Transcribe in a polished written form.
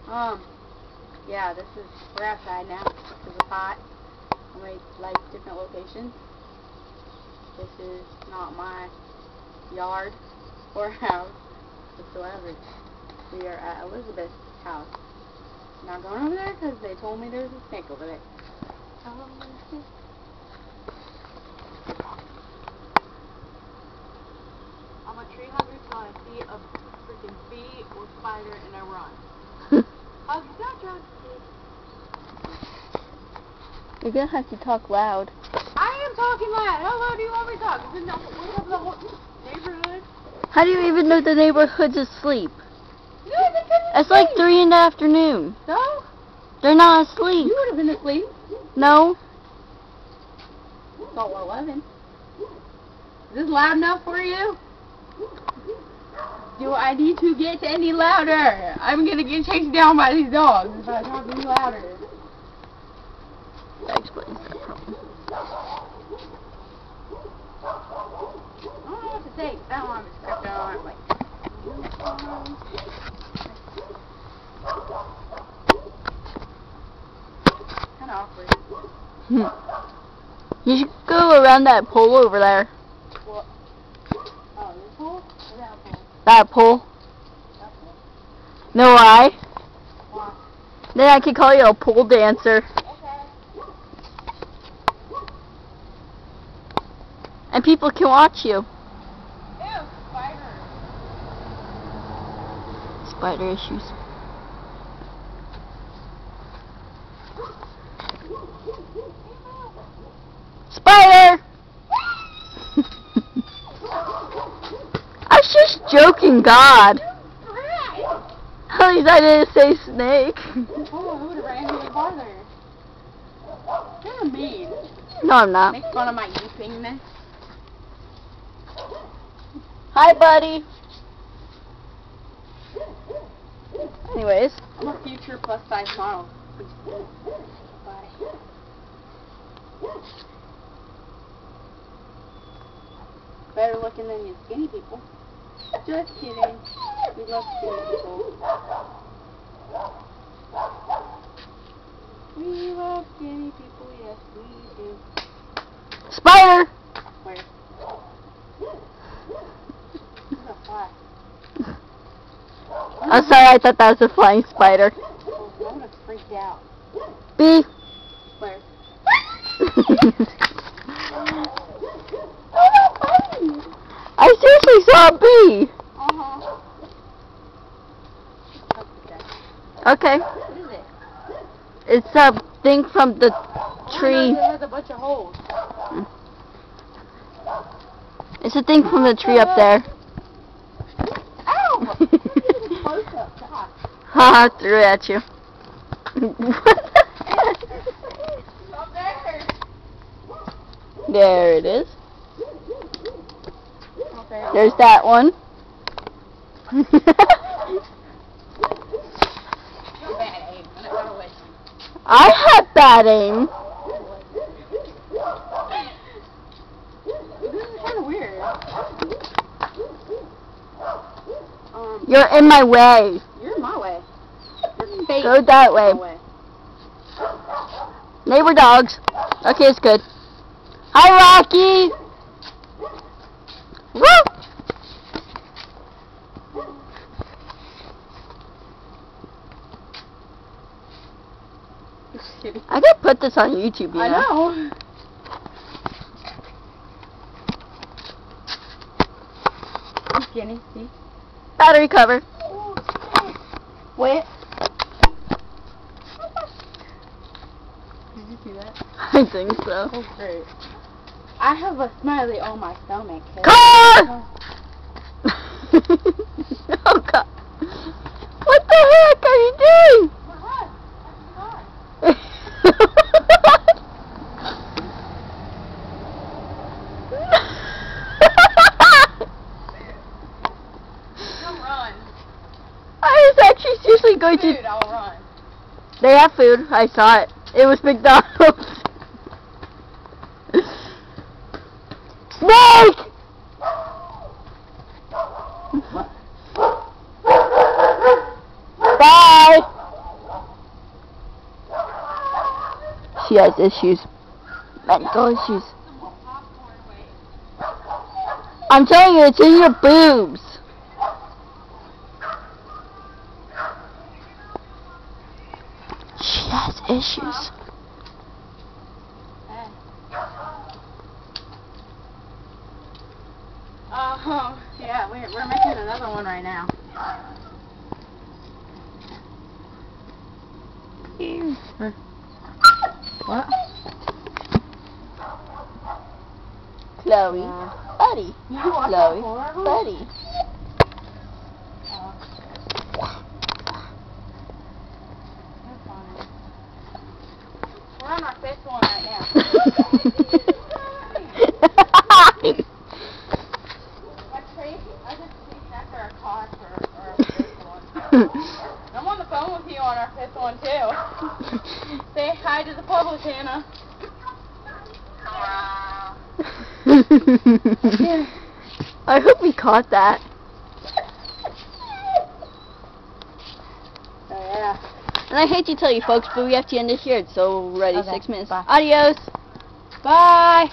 Yeah, we're outside now, because it's hot. We like different locations. This is not my yard or house whatsoever. We are at Elizabeth's house. Not going over there because they told me there's a snake over there. I'm a tree hugger, so I see a freaking bee or spider and I run. Hug is not drugs, kid. You're gonna have to talk loud. I am talking loud. How loud do you want me to talk? Is it not the whole neighborhood? How do you even know the neighborhood's asleep? No, they couldn't It's like 3 in the afternoon. No? They're not asleep. You would have been asleep. No. Oh, 11. Is this loud enough for you? Do I need to get any louder? I'm gonna get chased down by these dogs if I talk any louder. That explains that problem. I don't know what to say. I don't have a script. I don't have like. Kind of awkward. You should go around that pole over there. What? Oh, this pole? Or that pole? That pole. That pole? Know why? Why? Then I could call you a pole dancer. Okay. And people can watch you. Ew, spider. Spider issues. Spider! I was just joking, God. At least I didn't say snake. Oh, I would have ran even farther. You're mean. No, I'm not. Make fun of my yippingness. Hi, buddy. Anyways. I'm a future plus size model. Bye. Better looking than you skinny people. Just kidding. We love skinny people. We love skinny people, yes we do. Spider! Where? Where's a fly? I'm sorry, I thought that was a flying spider. Oh, I would have freaked out. Bee! Where? I seriously saw a bee! Okay. What is it? It's a thing from the tree. Oh, no, it has a bunch of holes. It's a thing from the tree up there. Ow! Close up, God. Haha, threw it at you. Up there. There it is. Okay. There's that one. I had bad aim. This is kind of weird. You're in my way. You're in my way. Your face Go that is way. in my way. Neighbor dogs. Okay, it's good. Hi, Rocky. Woo! I could put this on YouTube, you know. I know. I'm skinny, see? Battery cover. Wait. Did you see that? I think so. Oh, great. I have a smiley on my stomach. Car! Oh, God. What the heck are you doing? Don't run. I was actually seriously going Food, to... I'll run. They have food. I saw it. It was McDonald's. Snake! Bye! She has issues. Mental issues. I'm telling you, it's in your boobs. She has issues. Yeah, we're making another one right now. What? Chloe, buddy. Chloe, buddy. We're on our fifth one right now. That's crazy. I just chased after a car for our fifth one. I'm on the phone with you on our fifth one too. Say hi to the public, Hannah. I hope we caught that. Oh yeah. And I hate to tell you folks, but we have to end this here. It's already Okay, 6 minutes. bye. Adios. Bye.